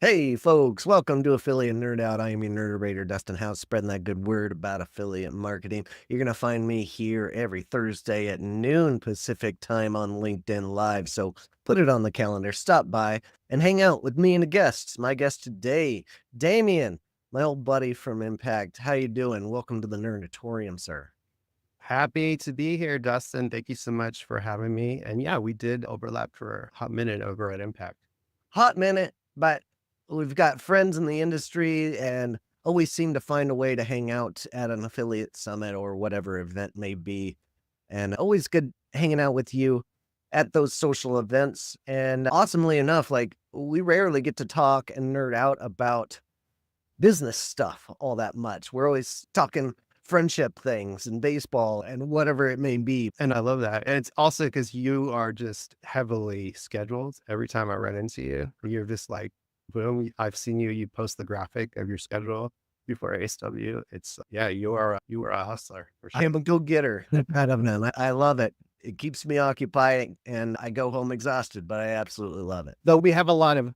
Hey, folks, welcome to Affiliate Nerd Out. I am your nerd Dustin House, spreading that good word about affiliate marketing. You're going to find me here every Thursday at noon Pacific time on LinkedIn Live. So put it on the calendar, stop by and hang out with me and the guests. My guest today, Damien, my old buddy from Impact. How you doing? Welcome to the Nerdatorium, sir. Happy to be here, Dustin. Thank you so much for having me. And yeah, we did overlap for a hot minute over at Impact. Hot minute, but we've got friends in the industry and always seem to find a way to hang out at an affiliate summit or whatever event may be. And always good hanging out with you at those social events. And awesomely enough, like we rarely get to talk and nerd out about business stuff all that much. We're always talking friendship things and baseball and whatever it may be. And I love that. And it's also because you are just heavily scheduled. Every time I run into you, you're just like, boom, I've seen you post the graphic of your schedule before ASW. It's yeah, you are a hustler for I sure. am a go-getter. I don't know. I love it. It keeps me occupied and I go home exhausted, but I absolutely love it. Though we have a lot of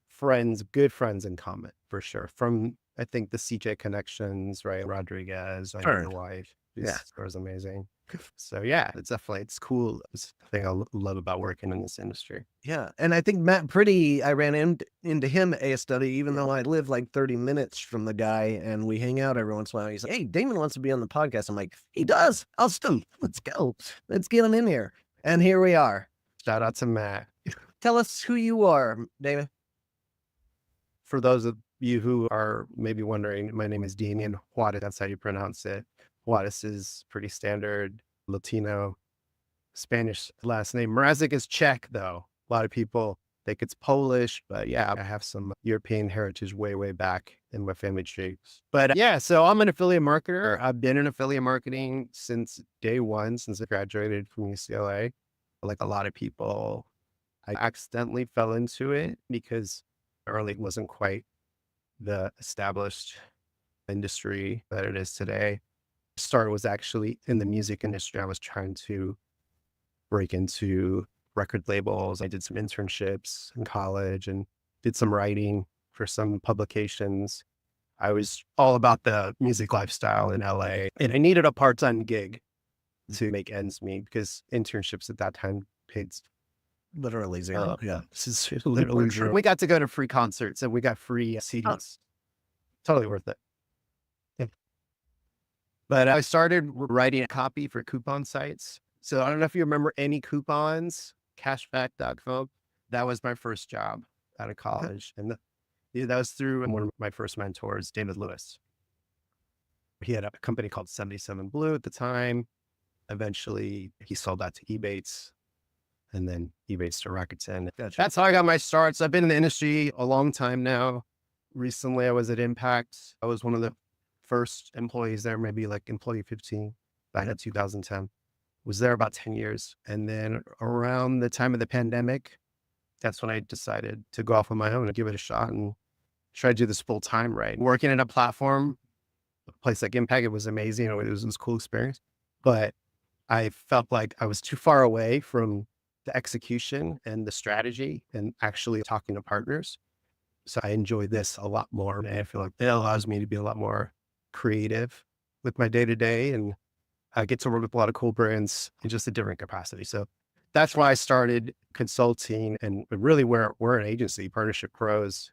friends, good friends in common for sure. From I think the CJ connections, right? Rodriguez, I know Sure. your wife. Yeah. She's was amazing. So yeah, it's cool. It's the thing I love about working in this industry. Yeah. And I think Matt Pretty, I ran into him at a study, even though I live like 30 minutes from the guy and we hang out every once in a while. He's like, hey, Damon wants to be on the podcast. I'm like, he does. Austin, let's go. Let's get him in here. And here we are. Shout out to Matt. Tell us who you are, Damon. For those of you who are maybe wondering, my name is Damien Juarez. That's how you pronounce it. Juarez is pretty standard Latino, Spanish last name. Mrazek is Czech, though. A lot of people think it's Polish, but yeah, I have some European heritage way back in my family tree. But yeah, so I'm an affiliate marketer. I've been in affiliate marketing since day one, since I graduated from UCLA. Like a lot of people, I accidentally fell into it because early wasn't quite the established industry that it is today. Start was actually in the music industry. I was trying to break into record labels. I did some internships in college and did some writing for some publications. I was all about the music lifestyle in LA and I needed a part-time gig to make ends meet because internships at that time paid Literally zero. Yeah. this is literally zero. We got to go to free concerts and we got free CDs. Totally worth it. Yeah. But I started writing a copy for coupon sites. So I don't know if you remember any coupons, cashback.com. That was my first job out of college. And that was through one of my first mentors, David Lewis. He had a company called 77 Blue at the time. Eventually he sold that to Ebates and then Ebates to Rakuten. Gotcha. That's how I got my starts. I've been in the industry a long time now. Recently I was at Impact. I was one of the first employees there, maybe like employee 15 back in 2010. Was there about 10 years. And then around the time of the pandemic, that's when I decided to go off on my own and give it a shot and try to do this full time, right? Working at a platform, a place like Impact, it was amazing. It was a cool experience, but I felt like I was too far away from the execution and the strategy and actually talking to partners. So I enjoy this a lot more. And I feel like it allows me to be a lot more creative with my day to day. And I get to work with a lot of cool brands in just a different capacity. So that's why I started consulting and really we're an agency. Partnership Pros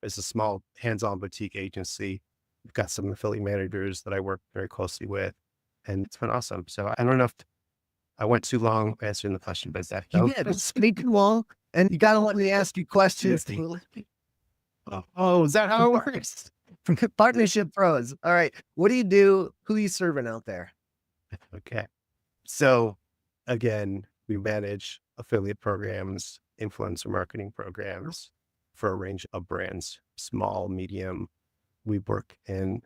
is a small hands-on boutique agency. We've got some affiliate managers that I work very closely with and it's been awesome. So I don't know if I went too long answering the question, but is that You did. It's pretty too long. And you got to let me ask you questions. Oh, is that how it works? Partnership Pros. All right. What do you do? Who are you serving out there? Okay. So again, we manage affiliate programs, influencer marketing programs for a range of brands, small, medium. We work in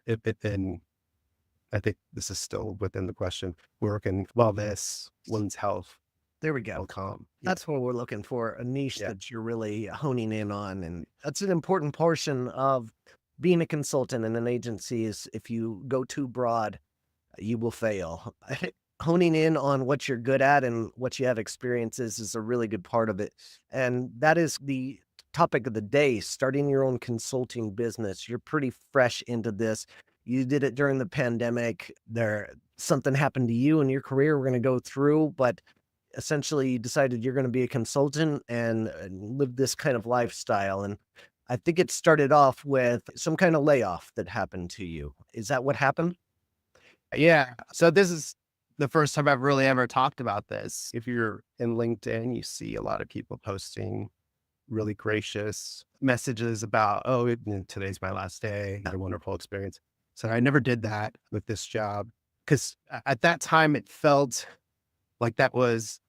I think this is still within the question. We work in wellness, women's health, There we go. telecom. That's what we're looking for, a niche Yeah. that you're really honing in on. And that's an important portion of being a consultant in an agency is if you go too broad, you will fail. Honing in on what you're good at and what you have experiences is a really good part of it. And that is the topic of the day, starting your own consulting business. You're pretty fresh into this. You did it during the pandemic. Something happened to you in your career we're going to go through, but essentially you decided you're going to be a consultant and live this kind of lifestyle. And I think it started off with some kind of layoff that happened to you. Is that what happened? Yeah. So this is the first time I've really ever talked about this. If you're in LinkedIn, you see a lot of people posting really gracious messages about, oh, today's my last day. Had a wonderful experience. So I never did that with this job because at that time it felt like that was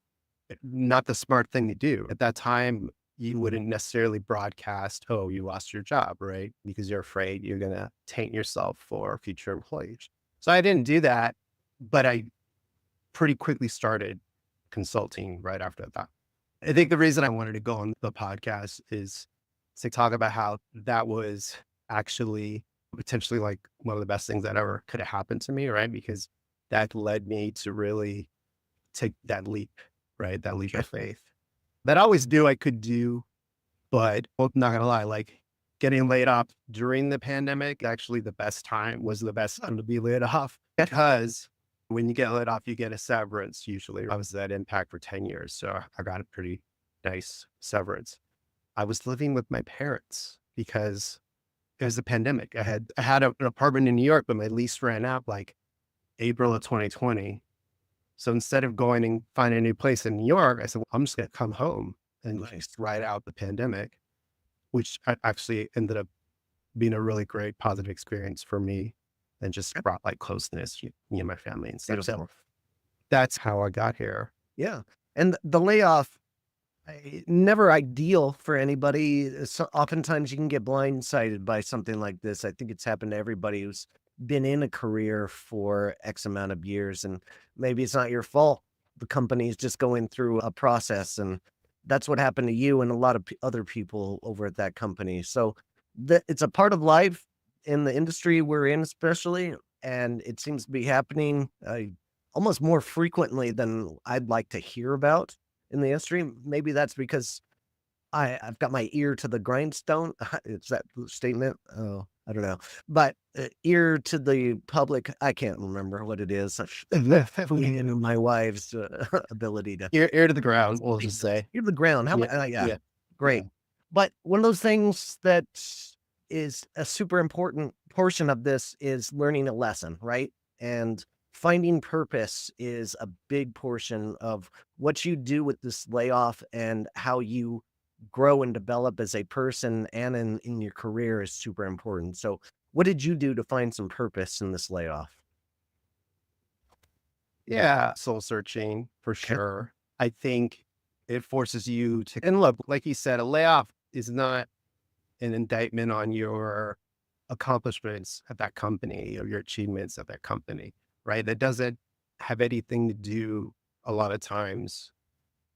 not the smart thing to do. At that time, you wouldn't necessarily broadcast, oh, you lost your job, right? Because you're afraid you're going to taint yourself for future employees. So I didn't do that, but I pretty quickly started consulting right after that. I think the reason I wanted to go on the podcast is to talk about how that was actually potentially like one of the best things that ever could have happened to me, right? Because that led me to really take that leap, right? That leap of faith that I always knew I could do, but well, not gonna lie, like getting laid off during the pandemic, actually the best time to be laid off because when you get laid off, you get a severance usually. I was at Impact for 10 years, so I got a pretty nice severance. I was living with my parents because it was the pandemic. I had an apartment in New York, but my lease ran out like April of 2020. So instead of going and finding a new place in New York, I said, well, I'm just going to come home and just ride out the pandemic, which actually ended up being a really great positive experience for me and just brought like closeness, me and my family and stuff. So that's how I got here. Yeah. And the layoff, never ideal for anybody. So oftentimes you can get blindsided by something like this. I think it's happened to everybody who's been in a career for X amount of years, and maybe it's not your fault. The company's just going through a process, and that's what happened to you and a lot of other people over at that company. So it's a part of life in the industry we're in, especially, and it seems to be happening almost more frequently than I'd like to hear about in the industry. Maybe that's because I've got my ear to the grindstone. It's that statement. Oh, I don't know. But ear to the public, I can't remember what it is. And my wife's ability to Ear to the ground, we'll just say. ear to the ground. How Yeah. about, yeah, Yeah. Yeah. great. But one of those things that is a super important portion of this is learning a lesson, right? And finding purpose is a big portion of what you do with this layoff, and how you grow and develop as a person and in your career is super important. So what did you do to find some purpose in this layoff? Yeah. Soul searching for Okay. sure. I think it forces you to, and look, like you said, a layoff is not an indictment on your accomplishments at that company or your achievements at that company, right? That doesn't have anything to do a lot of times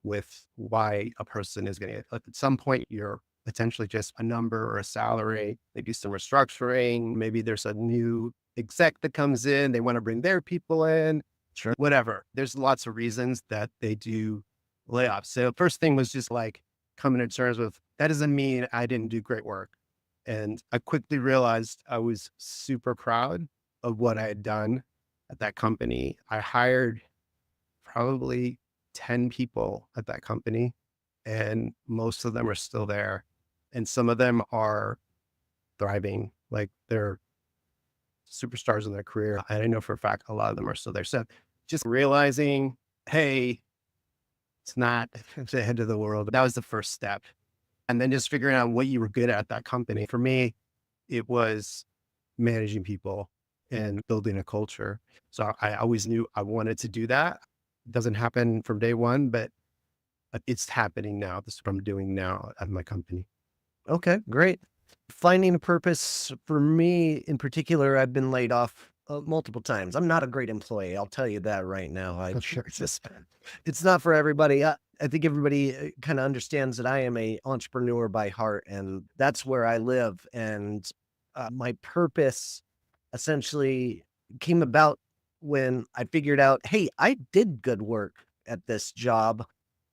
with why a person is going to, at some point, you're potentially just a number or a salary, maybe some restructuring, maybe there's a new exec that comes in, they want to bring their people in, Sure. whatever. There's lots of reasons that they do layoffs. So first thing was just like coming to terms with that doesn't mean I didn't do great work. And I quickly realized I was super proud of what I had done at that company. I hired probably 10 people at that company, and most of them are still there. And some of them are thriving, like they're superstars in their career. And I know for a fact a lot of them are still there. So just realizing, hey, it's not the end of the world. That was the first step. And then just figuring out what you were good at that company. For me, it was managing people and building a culture. So I always knew I wanted to do that. It doesn't happen from day one, but it's happening now. This is what I'm doing now at my company. Okay, great. Finding a purpose for me in particular, I've been laid off multiple times. I'm not a great employee. I'll tell you that right now. It's not for everybody. I think everybody kind of understands that I am a entrepreneur by heart, and that's where I live. And my purpose essentially came about when I figured out, hey, I did good work at this job.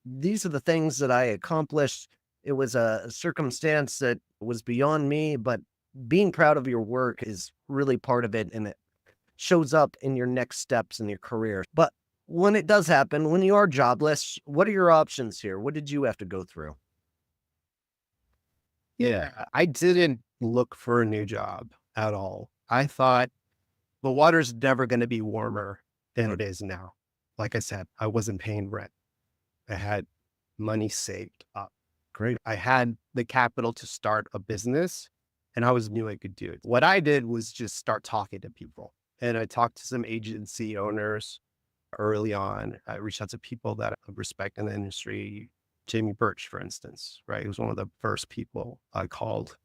These are the things that I accomplished. It was a circumstance that was beyond me, but being proud of your work is really part of it, and it shows up in your next steps in your career. But when it does happen, when you are jobless, what are your options here? What did you have to go through? Yeah, I didn't look for a new job at all. I thought the water's never going to be warmer than it is now. Like I said, I wasn't paying rent. I had money saved up. Great. I had the capital to start a business and I was knew I could do it. What I did was just start talking to people. And I talked to some agency owners early on. I reached out to people that I respect in the industry. Jamie Birch, for instance, right? He was one of the first people I called.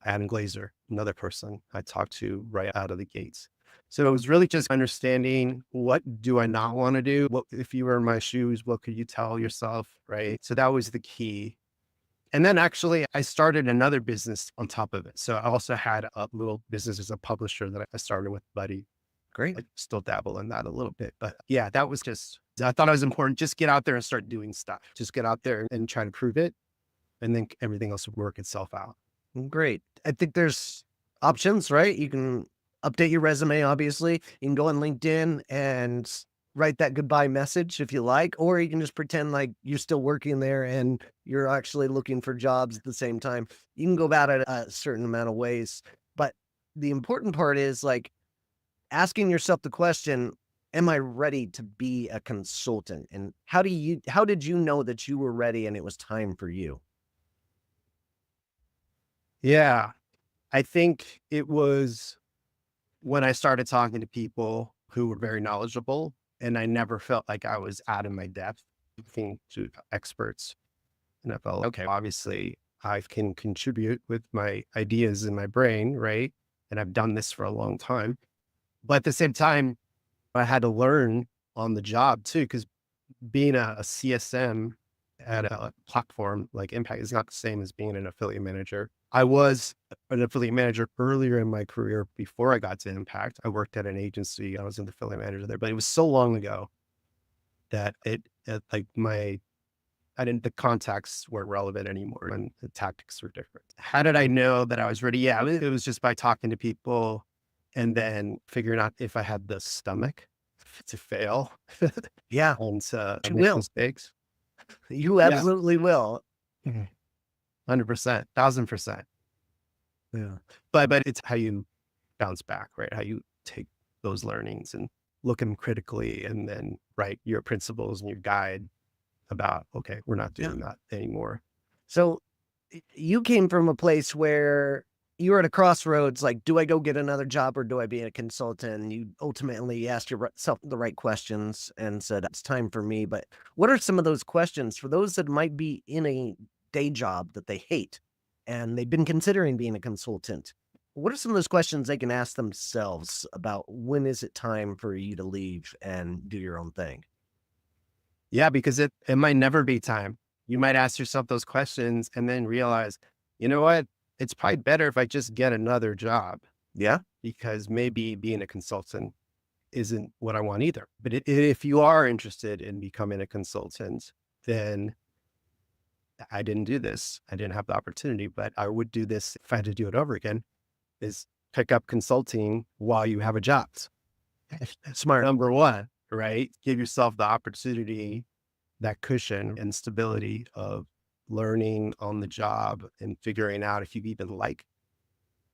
Adam Glazer, another person I talked to right out of the gates. So it was really just understanding, what do I not want to do? What, if you were in my shoes, what could you tell yourself? Right. So that was the key. And then actually I started another business on top of it. So I also had a little business as a publisher that I started with Buddy. Great. I still dabble in that a little bit, but yeah, that was just, I thought it was important. Just get out there and start doing stuff. Just get out there and try to prove it. And then everything else will work itself out. Great. I think there's options, right? You can update your resume, obviously. You can go on LinkedIn and write that goodbye message if you like, or you can just pretend like you're still working there and you're actually looking for jobs at the same time. You can go about it a certain amount of ways. But the important part is like asking yourself the question, am I ready to be a consultant? And how did you know that you were ready and it was time for you? Yeah. I think it was when I started talking to people who were very knowledgeable, and I never felt like I was out of my depth, talking to experts. And I felt, okay, obviously I can contribute with my ideas in my brain, right? And I've done this for a long time. But at the same time, I had to learn on the job too, because being a CSM at a platform like Impact is not the same as being an affiliate manager. I was an affiliate manager earlier in my career before I got to Impact. I worked at an agency. I was an affiliate manager there, but it was so long ago that like I didn't, the contacts weren't relevant anymore and the tactics were different. How did I know that I was ready? Yeah, it was just by talking to people and then figuring out if I had the stomach to fail Yeah, and to you make will. mistakes. You Yeah. absolutely will. Mhm. 100%, 1000%. Yeah. But it's how you bounce back, right? How you take those learnings and look at them critically and then write your principles and your guide about, okay, we're not Yeah. doing that anymore. So you came from a place where you were at a crossroads, like, do I go get another job or do I be a consultant? And you ultimately asked yourself the right questions and said, it's time for me. But what are some of those questions for those that might be in a day job that they hate and they've been considering being a consultant? What are some of those questions they can ask themselves about when is it time for you to leave and do your own thing? Yeah, because it might never be time. You might ask yourself those questions and then realize, you know what? It's probably better if I just get another job Yeah. because maybe being a consultant isn't what I want either. But if you are interested in becoming a consultant, then I didn't do this. I didn't have the opportunity, but I would do this if I had to do it over again, is pick up consulting while you have a job. Smart. Number one, right? Give yourself the opportunity, that cushion and stability of learning on the job and figuring out if you even like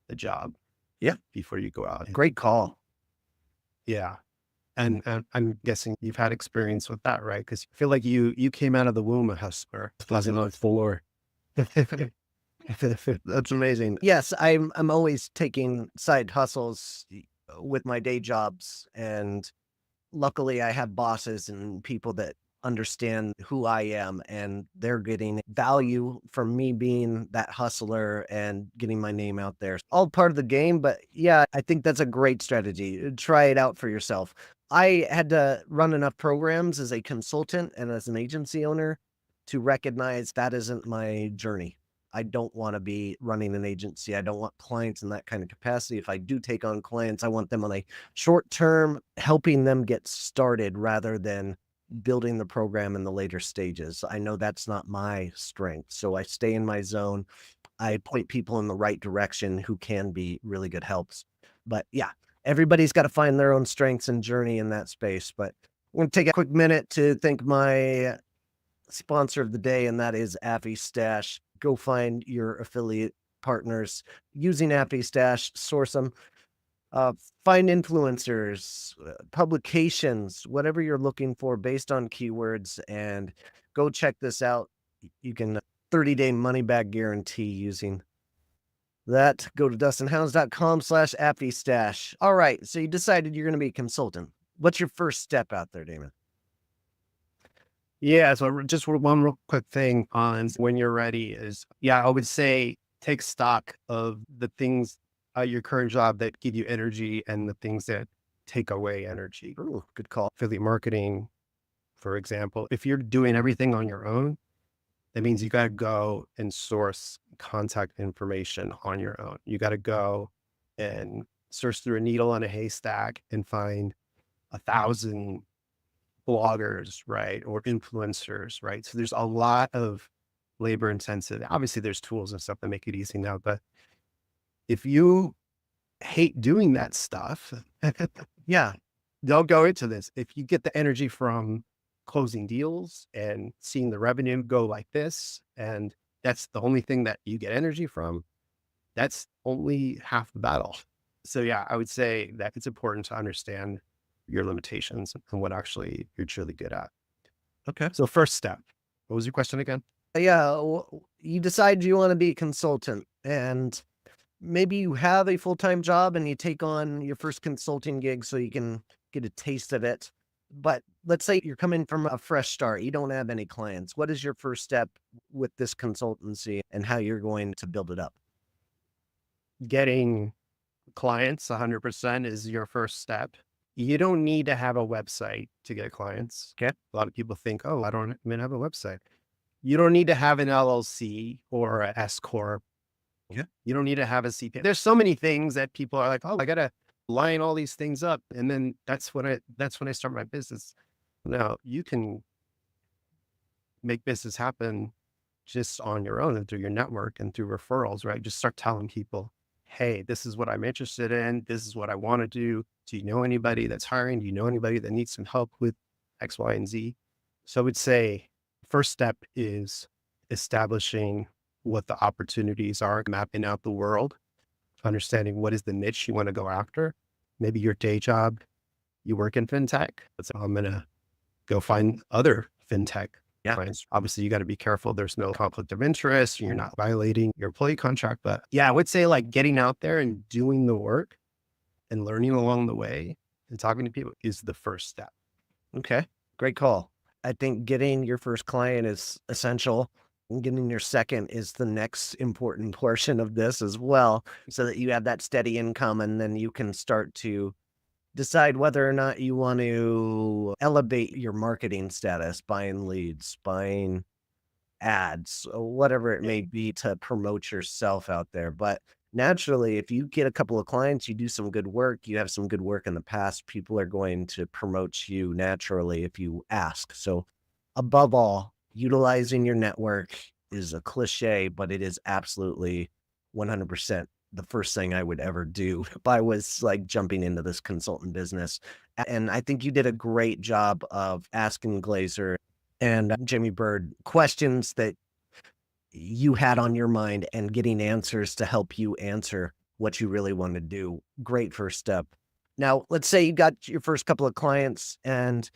the job Yeah. before you go out. Great call. Yeah. And I'm guessing you've had experience with that, right? Because I feel like you came out of the womb a hustler. Wasn't on floor. That's amazing. Yes, I'm always taking side hustles with my day jobs, and luckily I have bosses and people that understand who I am, and they're getting value from me being that hustler and getting my name out there. All part of the game, but yeah, I think that's a great strategy. Try it out for yourself. I had to run enough programs as a consultant and as an agency owner to recognize that isn't my journey. I don't want to be running an agency. I don't want clients in that kind of capacity. If I do take on clients, I want them on a short term, helping them get started rather than building the program in the later stages. I know that's not my strength, so I stay in my zone. I point people in the right direction who can be really good helps. But yeah, everybody's got to find their own strengths and journey in that space. But I'm going to take a quick minute to thank my sponsor of the day, and that is AppyStash. Go find your affiliate partners using AppyStash, source them, uh, find influencers, publications, whatever you're looking for based on keywords, and go check this out. You can 30-day money back guarantee using that. Go to dustinhounds.com/appystash. All right. So you decided you're going to be a consultant. What's your first step out there, Damon? Yeah. So just one real quick thing on when you're ready is, yeah, I would say take stock of the things your current job that give you energy and the things that take away energy. Ooh, good call. Affiliate marketing, for example, if you're doing everything on your own, that means you got to go and source contact information on your own. You got to go and search through a needle on a haystack and find 1,000 bloggers, right? Or influencers, right? So there's a lot of labor intensive. Obviously, there's tools and stuff that make it easy now, but if you hate doing that stuff, yeah, don't go into this. If you get the energy from closing deals and seeing the revenue go like this, and that's the only thing that you get energy from, that's only half the battle. So yeah, I would say that it's important to understand your limitations and what actually you're truly good at. Okay. So first step, what was your question again? Yeah. You decide you want to be a consultant, and maybe you have a full-time job and you take on your first consulting gig so you can get a taste of it. But let's say you're coming from a fresh start. You don't have any clients. What is your first step with this consultancy and how you're going to build it up? Getting clients 100% is your first step. You don't need to have a website to get clients. Okay. A lot of people think, oh, I don't even have a website. You don't need to have an LLC or a S corp. Yeah. You don't need to have a CPA. There's so many things that people are like, oh, I gotta line all these things up, and then that's when I start my business. No, you can make business happen just on your own and through your network and through referrals, right? Just start telling people, hey, this is what I'm interested in. This is what I want to do. Do you know anybody that's hiring? Do you know anybody that needs some help with X, Y, and Z? So I would say first step is establishing what the opportunities are, mapping out the world, understanding what is the niche you want to go after. Maybe your day job, you work in fintech. So I'm going to go find other fintech Yeah. clients. Obviously, you got to be careful. There's no conflict of interest. You're not violating your employee contract. But yeah, I would say like getting out there and doing the work and learning along the way and talking to people is the first step. Okay. Great call. I think getting your first client is essential. And getting your second is the next important portion of this as well, so that you have that steady income and then you can start to decide whether or not you want to elevate your marketing status, buying leads, buying ads, or whatever it may be to promote yourself out there. But naturally, if you get a couple of clients, you do some good work, you have some good work in the past, people are going to promote you naturally if you ask. So, above all, utilizing your network is a cliche, but it is absolutely 100% the first thing I would ever do if I was like jumping into this consultant business. And I think you did a great job of asking Glazer and Jimmy Bird questions that you had on your mind and getting answers to help you answer what you really want to do. Great first step. Now, let's say you got your first couple of clients and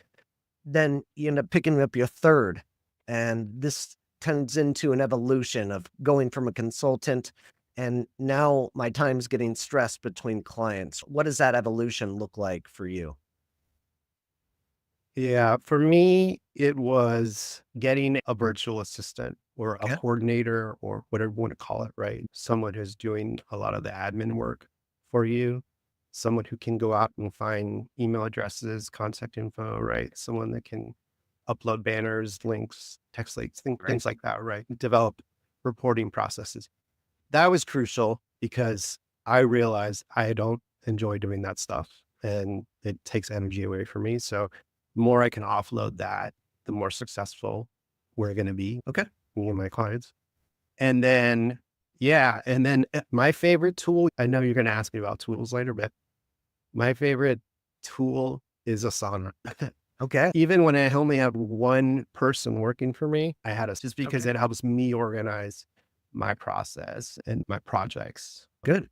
then you end up picking up your third. And this turns into an evolution of going from a consultant. And now my time's getting stressed between clients. What does that evolution look like for you? Yeah, for me, it was getting a virtual assistant or a Okay. coordinator or whatever you want to call it, right? Someone who's doing a lot of the admin work for you, someone who can go out and find email addresses, contact info, right? Someone that can upload banners, links, text links, Right. things like that, right? Develop reporting processes. That was crucial because I realized I don't enjoy doing that stuff and it takes energy away from me. So more I can offload that, the more successful we're going to be, Okay. me and my clients. And then, yeah. And then my favorite tool, I know you're going to ask me about tools later, but my favorite tool is Asana. Okay. Even when I only have one person working for me, I had a, just because Okay. it helps me organize my process and my projects. Good.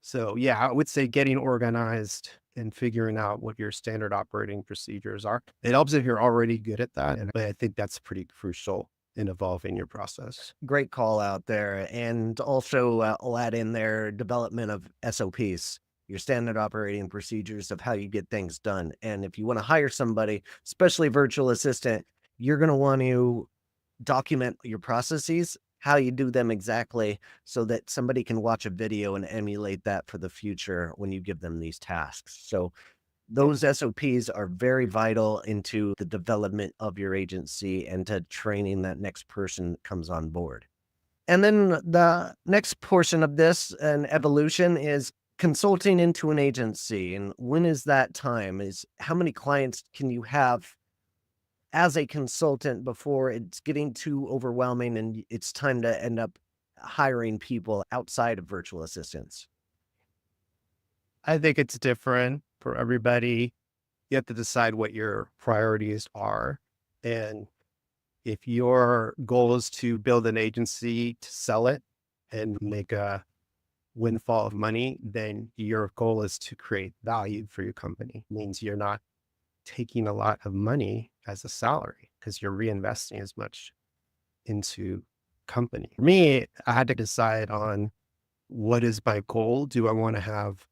So yeah, I would say getting organized and figuring out what your standard operating procedures are. It helps if you're already good at that. And I think that's pretty crucial in evolving your process. Great call out there. And also, I'll add in there development of SOPs, your standard operating procedures of how you get things done. And if you want to hire somebody, especially virtual assistant, you're going to want to document your processes, how you do them exactly, so that somebody can watch a video and emulate that for the future when you give them these tasks. So those SOPs are very vital into the development of your agency and to training that next person that comes on board. And then the next portion of this and evolution is consulting into an agency. And when is that time? Is how many clients can you have as a consultant before it's getting too overwhelming and it's time to end up hiring people outside of virtual assistants? I think it's different for everybody. You have to decide what your priorities are. And if your goal is to build an agency to sell it and make a windfall of money, then your goal is to create value for your company. It means you're not taking a lot of money as a salary because you're reinvesting as much into company. For me, I had to decide on what is my goal. Do I want to have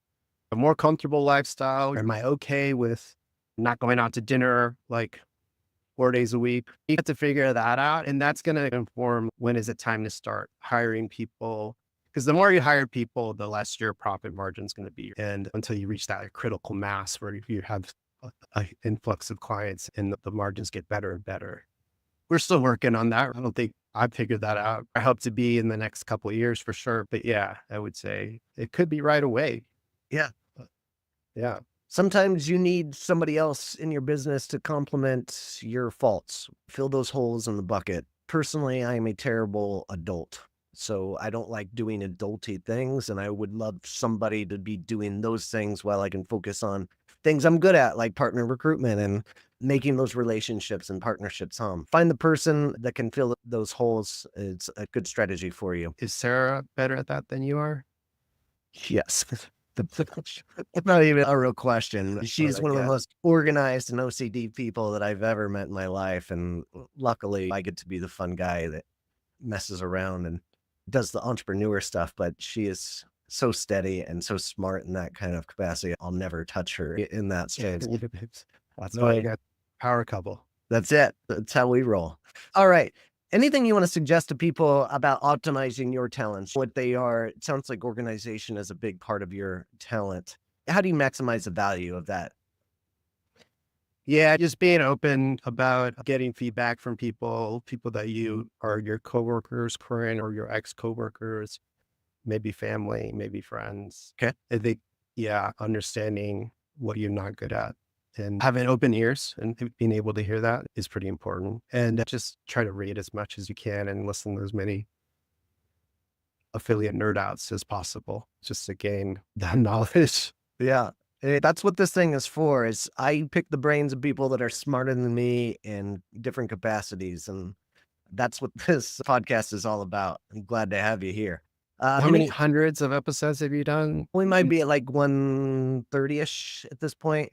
a more comfortable lifestyle? Am I okay with not going out to dinner like 4 days a week? You have to figure that out. And that's going to inform when is it time to start hiring people. Because the more you hire people, the less your profit margin is going to be. And until you reach that critical mass where you have an influx of clients and the margins get better and better. We're still working on that. I don't think I've figured that out. I hope to be in the next couple of years for sure. But yeah, I would say it could be right away. Yeah. Yeah. Sometimes you need somebody else in your business to complement your faults, fill those holes in the bucket. Personally, I am a terrible adult. So I don't like doing adulty things, and I would love somebody to be doing those things while I can focus on things I'm good at, like partner recruitment and making those relationships and partnerships home. Find the person that can fill those holes. It's a good strategy for you. Is Sarah better at that than you are? Yes. It's not even a real question. What She's I one of the get. most organized and OCD people that I've ever met in my life, and luckily, I get to be the fun guy that messes around and does the entrepreneur stuff, but she is so steady and so smart in that kind of capacity. I'll never touch her in that Yeah, space. that's No, why I got power couple. that's it. That's how we roll. All right. Anything you want to suggest to people about optimizing your talents, what they are? It sounds like organization is a big part of your talent. How do you maximize the value of that? Yeah, just being open about getting feedback from people that you are your coworkers, current or your ex coworkers, maybe family, maybe friends. Okay. I think, yeah, understanding what you're not good at and having open ears and being able to hear that is pretty important. And just try to read as much as you can and listen to as many affiliate nerd outs as possible just to gain that knowledge. Yeah. That's what this thing is for, is I pick the brains of people that are smarter than me in different capacities, and that's what this podcast is all about. I'm glad to have you here. How How many many hundreds of episodes have you done? we might be at like 130-ish at this point.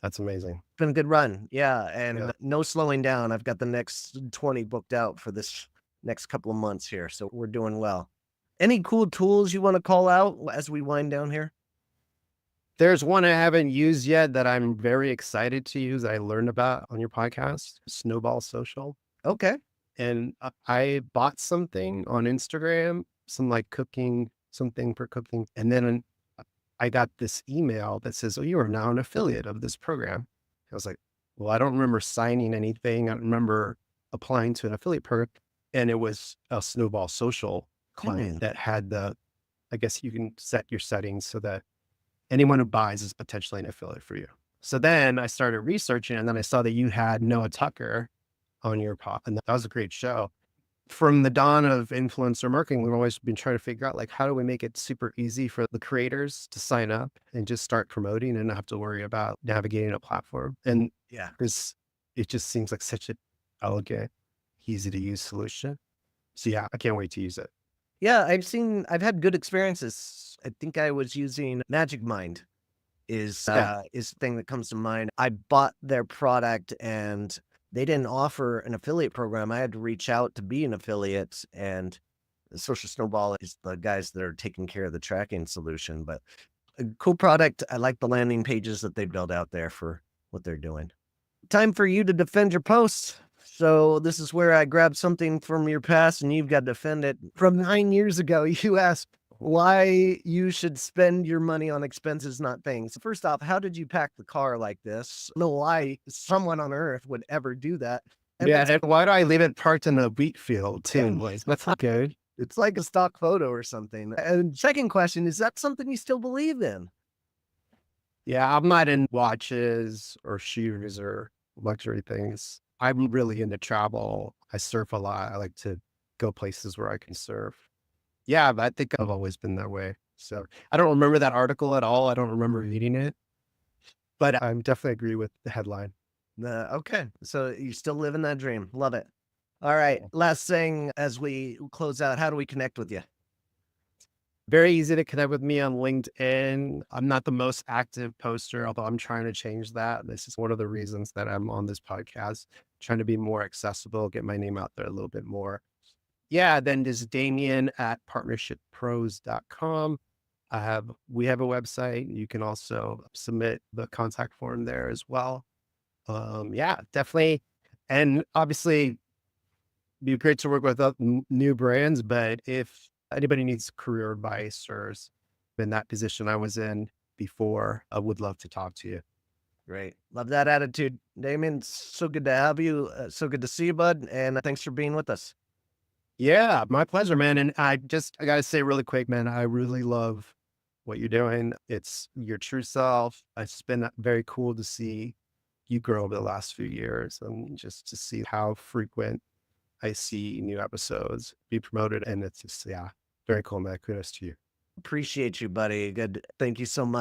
That's amazing. Been a good run. Yeah, Yeah. and no slowing down. I've got the next 20 booked out for this next couple of months here, so we're doing well. Any cool tools you wanna call out as we wind down here? There's one I haven't used yet that I'm very excited to use. I learned about on your podcast, Snowball Social. Okay. And I bought something on Instagram, some like cooking, something for cooking. And then I got this email that says, "Oh, you are now an affiliate of this program." I was like, well, I don't remember signing anything. I don't remember applying to an affiliate program. And it was a Snowball Social client Hmm. that had I guess you can set your settings so that anyone who buys is potentially an affiliate for you. So then I started researching, and then I saw that you had Noah Tucker on your pod, and that was a great show. From the dawn of influencer marketing, we've always been trying to figure out like how do we make it super easy for the creators to sign up and just start promoting and not have to worry about navigating a platform. And Yeah. because it just seems like such an elegant, easy to use solution. So yeah, I can't wait to use it. Yeah, I've had good experiences. I think I was using Magic Mind Yeah. is the thing that comes to mind. I bought their product and they didn't offer an affiliate program. I had to reach out to be an affiliate, and Social Snowball is the guys that are taking care of the tracking solution, but a cool product. I like the landing pages that they build out there for what they're doing. Time for you to defend your post. So this is where I grab something from your past and you've got to defend it. From 9 years ago, you asked why you should spend your money on expenses, not things. First off, how did you pack the car like this? No why someone on earth would ever do that. And Yeah. it's, And why do I leave it parked in a wheat field too? Like, that's not good. it's like a stock photo or something. And second question, is that something you still believe in? Yeah, I'm not in watches or shoes or luxury things. I'm really into travel. I surf a lot. I like to go places where I can surf. Yeah, but I think I've always been that way. So I don't remember that article at all. I don't remember reading it, but I definitely agree with the headline. Okay. So you still living that dream. Love it. All right. Last thing as we close out, how do we connect with you? Very easy to connect with me on LinkedIn. I'm not the most active poster, although I'm trying to change that. This is one of the reasons that I'm on this podcast, trying to be more accessible, get my name out there a little bit more. Yeah, then there's Damien at partnershippros.com. We have a website. You can also submit the contact form there as well. Yeah, definitely. And obviously be great to work with new brands, but if anybody needs career advice or is in that position I was in before, I would love to talk to you. Great. Love that attitude. Damien, so good to have you. So good to see you, bud. And thanks for being with us. Yeah, my pleasure, man. And I gotta say really quick, man, I really love what you're doing. It's your true self. It's been very cool to see you grow over the last few years and just to see how frequent I see new episodes be promoted. And it's just, yeah, very cool, man. Kudos to you. Appreciate you, buddy. Good. Thank you so much.